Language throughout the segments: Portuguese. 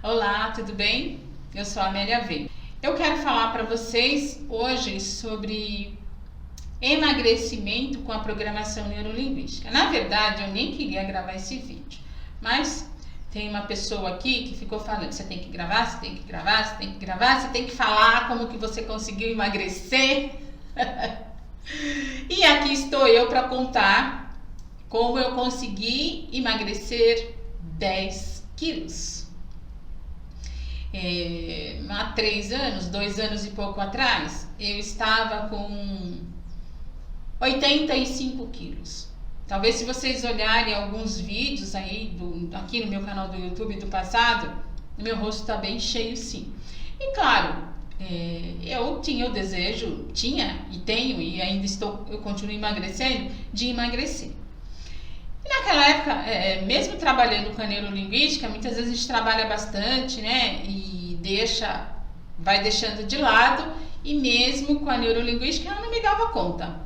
Olá, tudo bem? Eu sou a Amélia V. Eu quero falar para vocês hoje sobre emagrecimento com a programação neurolinguística. Na verdade, eu nem queria gravar esse vídeo, mas tem uma pessoa aqui que ficou falando, você tem que gravar, você tem que gravar, você tem que gravar, você tem que falar como que você conseguiu emagrecer. E aqui estou eu para contar como eu consegui emagrecer 10 quilos. Há 3 anos, 2 anos e pouco atrás, eu estava com 85 quilos. Talvez se vocês olharem alguns vídeos aí aqui no meu canal do YouTube do passado, meu rosto está bem cheio sim. E claro, eu tinha o desejo, tinha e tenho e ainda eu continuo emagrecendo, de emagrecer. E naquela época, mesmo trabalhando com a neurolinguística, muitas vezes a gente trabalha bastante, né? E vai deixando de lado, e mesmo com a neurolinguística eu não me dava conta.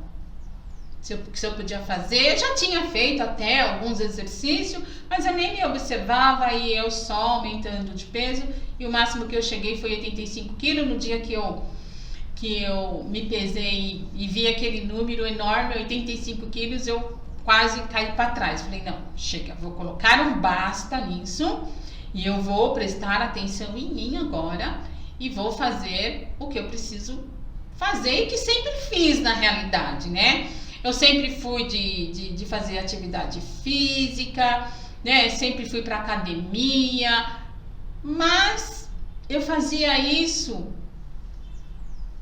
Se eu podia fazer, eu já tinha feito até alguns exercícios, mas eu nem me observava e eu só aumentando de peso. E o máximo que eu cheguei foi 85 quilos. No dia que eu me pesei e vi aquele número enorme, 85 quilos, eu quase caí para trás. Falei, não, chega, vou colocar um basta nisso e eu vou prestar atenção em mim agora e vou fazer o que eu preciso fazer e que sempre fiz na realidade, né? Eu sempre fui de fazer atividade física, né? Sempre fui para academia, mas eu fazia isso,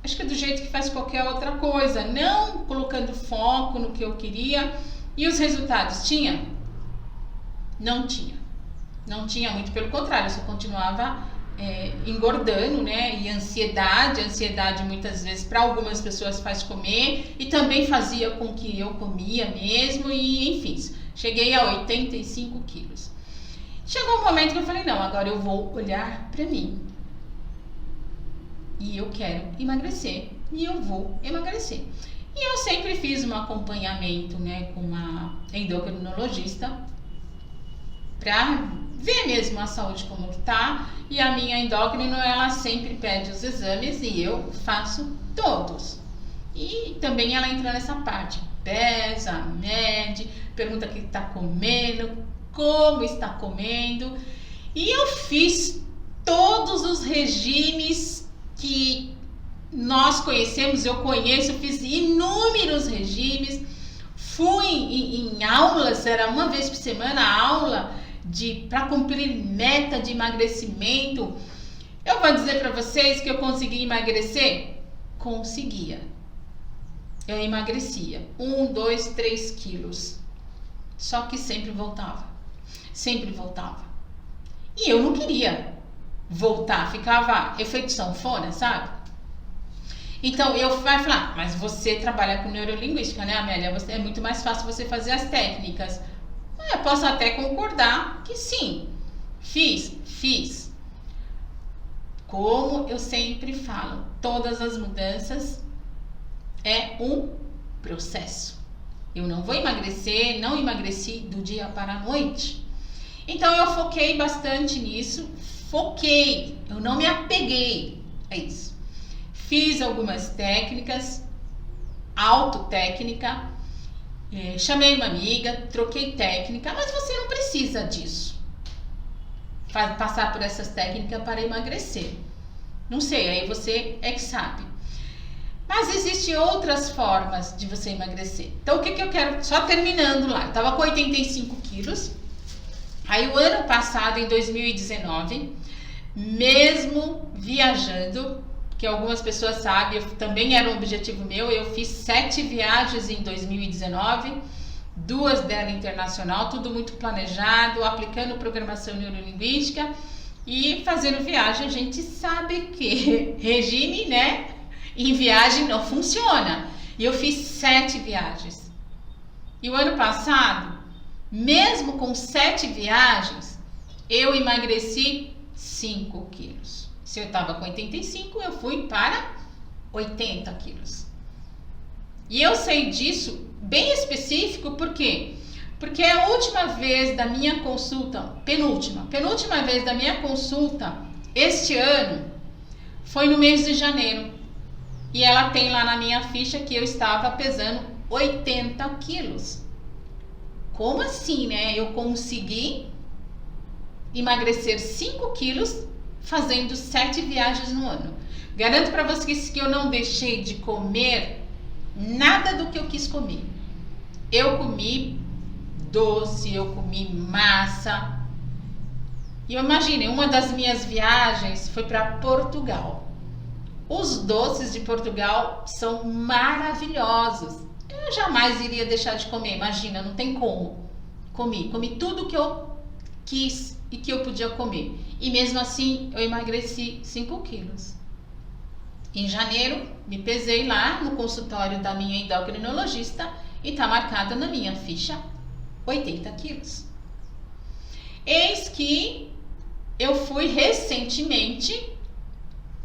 acho que do jeito que faz qualquer outra coisa, não colocando foco no que eu queria. E os resultados tinha? Não tinha. Não tinha, muito pelo contrário, eu só continuava engordando, né? E ansiedade muitas vezes para algumas pessoas faz comer e também fazia com que eu comia mesmo e enfim, cheguei a 85 quilos. Chegou um momento que eu falei, não, agora eu vou olhar para mim e eu quero emagrecer e eu vou emagrecer. E eu sempre fiz um acompanhamento, né, com uma endocrinologista para ver mesmo a saúde como que tá, e a minha endócrino, ela sempre pede os exames e eu faço todos. E também ela entra nessa parte, pesa, mede, pergunta o que está comendo, como está comendo, e eu fiz todos os regimes que nós conhecemos, eu conheço, eu fiz inúmeros regimes, fui em aulas, era uma vez por semana aula para cumprir meta de emagrecimento. Eu vou dizer para vocês que eu consegui emagrecer? Conseguia. Eu emagrecia 1, 2, 3 quilos. Só que sempre voltava. Sempre voltava. E eu não queria voltar. Ficava efeito sanfona, sabe? Então eu vai falar, mas você trabalha com neurolinguística, né, Amélia? É muito mais fácil você fazer as técnicas. Eu posso até concordar que sim, fiz. Como eu sempre falo, todas as mudanças é um processo. Eu não vou emagrecer, não emagreci do dia para a noite. Então eu foquei bastante nisso, eu não me apeguei a isso. Fiz algumas técnicas, autotécnica, chamei uma amiga, troquei técnica, mas você não precisa disso. Passar por essas técnicas para emagrecer. Não sei, aí você é que sabe. Mas existem outras formas de você emagrecer. Então o que eu quero, só terminando lá, eu estava com 85 quilos, aí o ano passado, em 2019, mesmo viajando, que algumas pessoas sabem, também era um objetivo meu, eu fiz 7 viagens em 2019, 2 delas internacional, tudo muito planejado, aplicando programação neurolinguística e fazendo viagem. A gente sabe que regime, né, em viagem não funciona. E eu fiz 7 viagens. E o ano passado, mesmo com 7 viagens, eu emagreci 5 quilos. Se eu estava com 85, eu fui para 80 quilos. E eu sei disso bem específico, por quê? Porque a última vez da minha consulta, penúltima vez da minha consulta, este ano, foi no mês de janeiro. E ela tem lá na minha ficha que eu estava pesando 80 quilos. Como assim, né? Eu consegui emagrecer 5 quilos fazendo 7 viagens no ano. Garanto para vocês que eu não deixei de comer nada do que eu quis comer. Eu comi doce, eu comi massa. E eu imaginei, uma das minhas viagens foi para Portugal. Os doces de Portugal são maravilhosos. Eu jamais iria deixar de comer, imagina, não tem como. Comi tudo que eu quis e que eu podia comer. E mesmo assim, eu emagreci 5 quilos. Em janeiro, me pesei lá no consultório da minha endocrinologista e tá marcado na minha ficha 80 quilos. Eis que eu fui recentemente,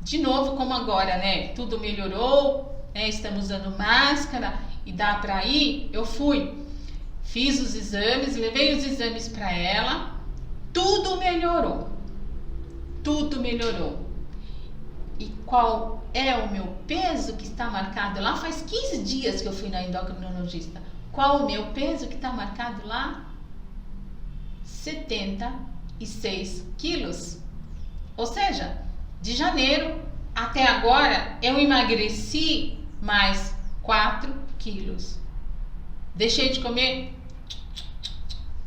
de novo, como agora, né? Tudo melhorou, né? Estamos usando máscara e dá pra ir. Eu fui, fiz os exames, levei os exames pra ela, tudo melhorou. Tudo melhorou. E qual é o meu peso que está marcado lá? Faz 15 dias que eu fui na endocrinologista. Qual o meu peso que está marcado lá? 76 quilos. Ou seja, de janeiro até agora eu emagreci mais 4 quilos. Deixei de comer?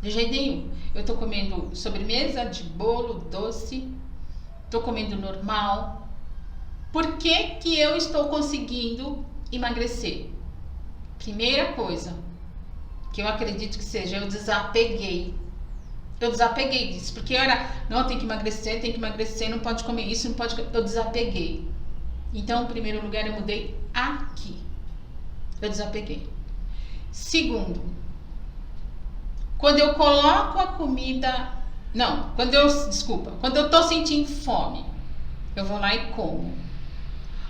De jeito nenhum. Eu tô comendo sobremesa, de bolo, doce. Tô comendo normal. Por que que eu estou conseguindo emagrecer? Primeira coisa, que eu acredito que seja, eu desapeguei. Eu desapeguei disso, porque eu era, não, tem que emagrecer, não pode comer isso, não pode... Eu desapeguei. Então, em primeiro lugar, eu mudei aqui. Eu desapeguei. Segundo, quando eu coloco a comida... quando eu tô sentindo fome, eu vou lá e como.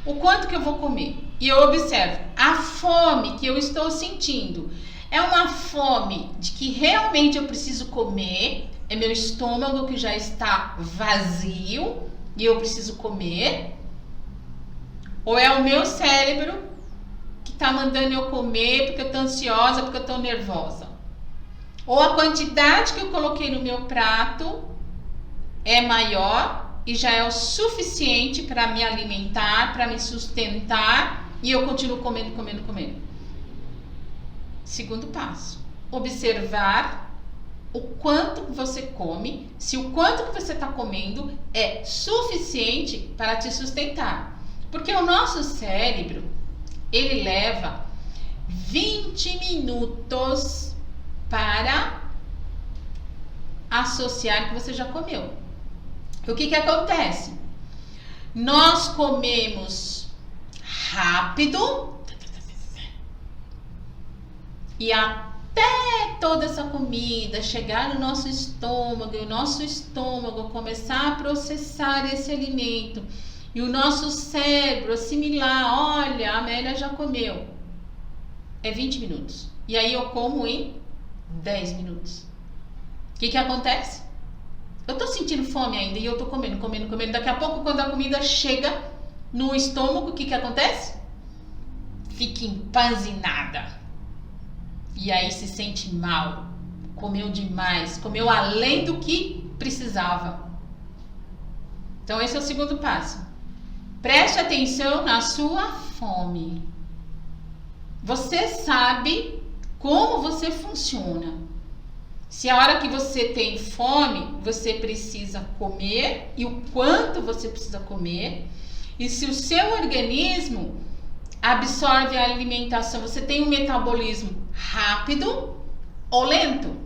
O quanto que eu vou comer? E eu observo, a fome que eu estou sentindo é uma fome de que realmente eu preciso comer, é meu estômago que já está vazio e eu preciso comer, ou é o meu cérebro que está mandando eu comer porque eu estou ansiosa, porque eu estou nervosa, ou a quantidade que eu coloquei no meu prato é maior e já é o suficiente para me alimentar, para me sustentar, e eu continuo comendo. Segundo passo, observar o quanto você come, se o quanto que você está comendo é suficiente para te sustentar. Porque o nosso cérebro, ele leva 20 minutos para associar que você já comeu. O que que acontece? Nós comemos rápido e até toda essa comida chegar no nosso estômago e o nosso estômago começar a processar esse alimento e o nosso cérebro assimilar, olha, a Amélia já comeu, é 20 minutos. E aí eu como em 10 minutos. O que que acontece? Eu tô sentindo fome ainda e eu tô comendo. Daqui a pouco, quando a comida chega no estômago, o que que acontece? Fica empanzinada. E aí se sente mal. Comeu demais. Comeu além do que precisava. Então esse é o segundo passo. Preste atenção na sua fome. Você sabe como você funciona. Se a hora que você tem fome, você precisa comer e o quanto você precisa comer. E se o seu organismo absorve a alimentação, você tem um metabolismo rápido ou lento?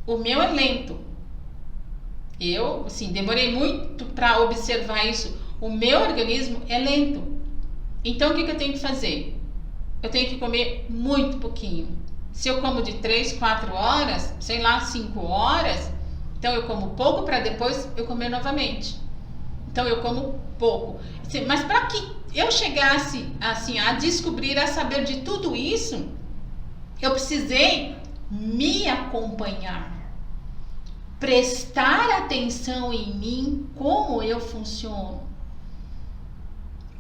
O meu é lento. Eu, assim, demorei muito para observar isso. O meu organismo é lento. Então, o que eu tenho que fazer? Eu tenho que comer muito pouquinho. Se eu como de 3, 4 horas, sei lá, 5 horas, então eu como pouco para depois eu comer novamente. Então eu como pouco. Mas para que eu chegasse assim a descobrir, a saber de tudo isso, Eu precisei me acompanhar, prestar atenção em mim, como eu funciono.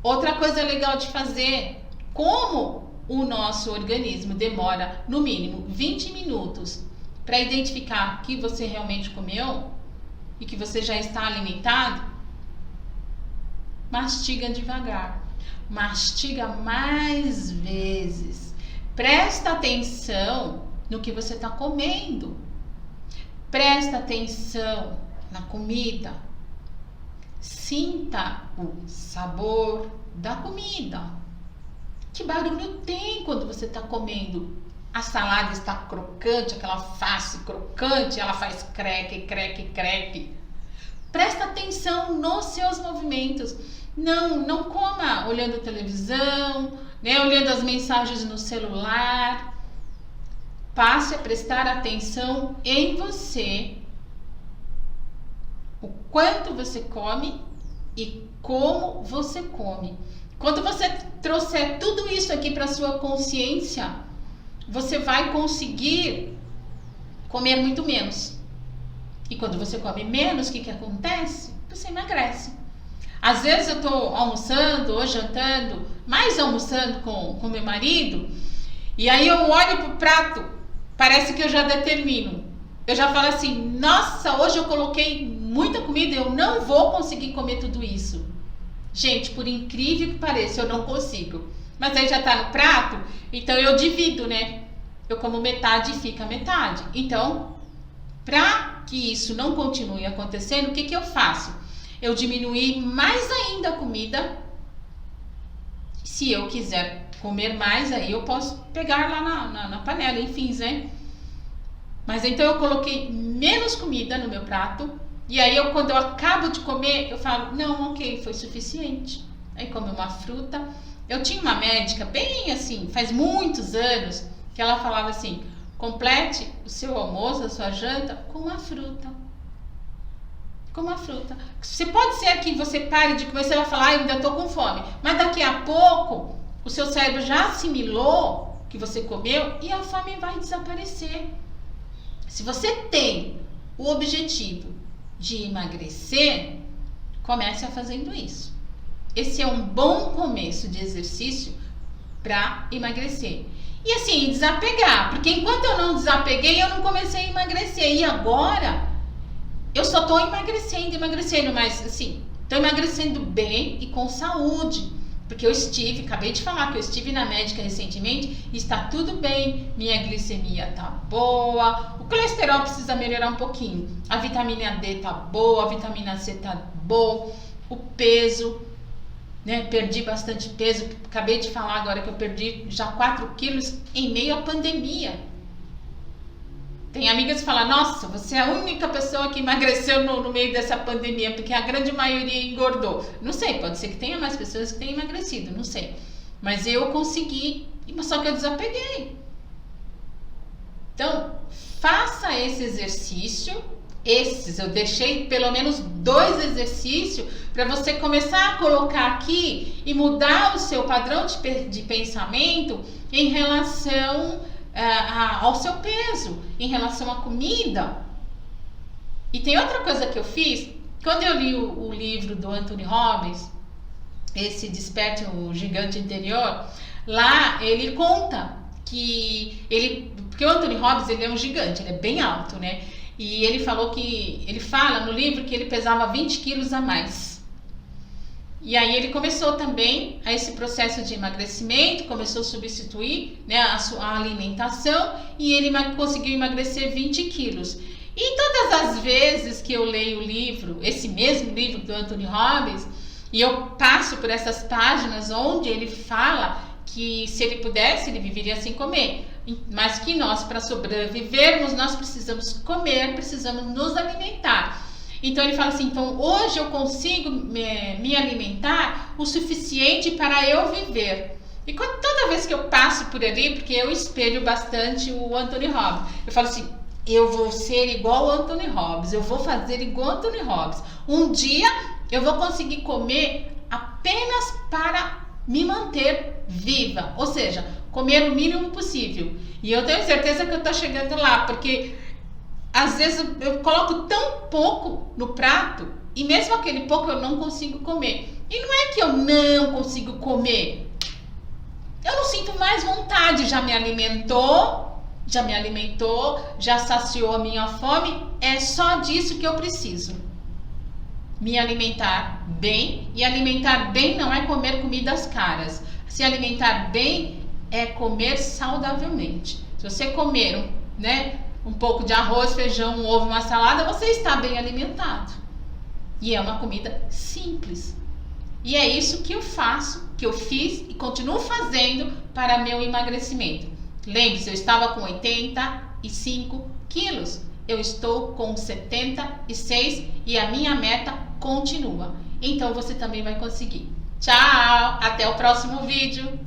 Outra coisa legal de fazer, como o nosso organismo demora no mínimo 20 minutos para identificar o que você realmente comeu e que você já está alimentado, mastiga devagar, mastiga mais vezes, presta atenção no que você está comendo, presta atenção na comida, sinta o sabor da comida. Que barulho tem quando você está comendo? A salada está crocante, aquela face crocante, ela faz creque, creque, creque. Presta atenção nos seus movimentos. Não coma olhando televisão, né, olhando as mensagens no celular. Passe a prestar atenção em você. O quanto você come e como você come. Quando você trouxer tudo isso aqui para sua consciência, você vai conseguir comer muito menos. E quando você come menos, o que acontece? Você emagrece. Às vezes eu estou almoçando ou jantando, mais almoçando com meu marido, e aí eu olho pro prato, parece que eu já determino. Eu já falo assim, nossa, hoje eu coloquei muita comida, eu não vou conseguir comer tudo isso. Gente, por incrível que pareça, eu não consigo. Mas aí já tá no prato, então eu divido, né? Eu como metade e fica metade. Então, para que isso não continue acontecendo, o que eu faço? Eu diminuí mais ainda a comida. Se eu quiser comer mais, aí eu posso pegar lá na panela, enfim, né? Mas então eu coloquei menos comida no meu prato. E aí quando eu acabo de comer, eu falo, não, ok, foi suficiente. Aí come uma fruta. Eu tinha uma médica bem assim, faz muitos anos, que ela falava assim, complete o seu almoço, a sua janta com uma fruta. Com uma fruta. Você pode ser que você pare de comer, você vai falar, eu ainda estou com fome. Mas daqui a pouco, o seu cérebro já assimilou que você comeu e a fome vai desaparecer. Se você tem o objetivo de emagrecer, comece a fazendo isso. Esse é um bom começo de exercício para emagrecer. E assim, desapegar, porque enquanto eu não desapeguei, eu não comecei a emagrecer. E agora, eu só estou emagrecendo, mas assim, estou emagrecendo bem e com saúde. Porque eu acabei de falar que eu estive na médica recentemente e está tudo bem, minha glicemia tá boa, o colesterol precisa melhorar um pouquinho, a vitamina D tá boa, a vitamina C tá boa, o peso, né, perdi bastante peso, acabei de falar agora que eu perdi já 4 quilos em meio à pandemia. Tem amigas que falam, nossa, você é a única pessoa que emagreceu no meio dessa pandemia, porque a grande maioria engordou. Não sei, pode ser que tenha mais pessoas que tenham emagrecido, não sei. Mas eu consegui, só que eu desapeguei. Então, faça esse exercício. Eu deixei pelo menos 2 exercícios para você começar a colocar aqui e mudar o seu padrão de pensamento em relação ao seu peso, em relação à comida. E tem outra coisa que eu fiz, quando eu li o livro do Anthony Robbins, esse Desperte o Gigante Interior, lá ele conta porque o Anthony Robbins, ele é um gigante, ele é bem alto, né? E ele fala no livro que ele pesava 20 quilos a mais. E aí ele começou também a esse processo de emagrecimento, começou a substituir, né, a alimentação, e ele conseguiu emagrecer 20 quilos. E todas as vezes que eu leio o livro, esse mesmo livro do Anthony Robbins, e eu passo por essas páginas onde ele fala que se ele pudesse, ele viveria sem comer. Mas que nós, para sobrevivermos, nós precisamos comer, precisamos nos alimentar. Então ele fala assim, então hoje eu consigo me alimentar o suficiente para eu viver. E toda vez que eu passo por ali, porque eu espelho bastante o Anthony Robbins, eu falo assim, eu vou ser igual o Anthony Robbins, eu vou fazer igual o Anthony Robbins. Um dia eu vou conseguir comer apenas para me manter viva, ou seja, comer o mínimo possível. E eu tenho certeza que eu tô chegando lá, porque às vezes eu coloco tão pouco no prato e mesmo aquele pouco eu não consigo comer. E não é que eu não consigo comer. Eu não sinto mais vontade, já me alimentou, já saciou a minha fome. É só disso que eu preciso. Me alimentar bem. E alimentar bem não é comer comidas caras. Se alimentar bem é comer saudavelmente. Se você comer, um pouco de arroz, feijão, um ovo, uma salada, você está bem alimentado. E é uma comida simples. E é isso que eu faço, que eu fiz e continuo fazendo para meu emagrecimento. Lembre-se, eu estava com 85 quilos. Eu estou com 76 e a minha meta continua. Então você também vai conseguir. Tchau! Até o próximo vídeo.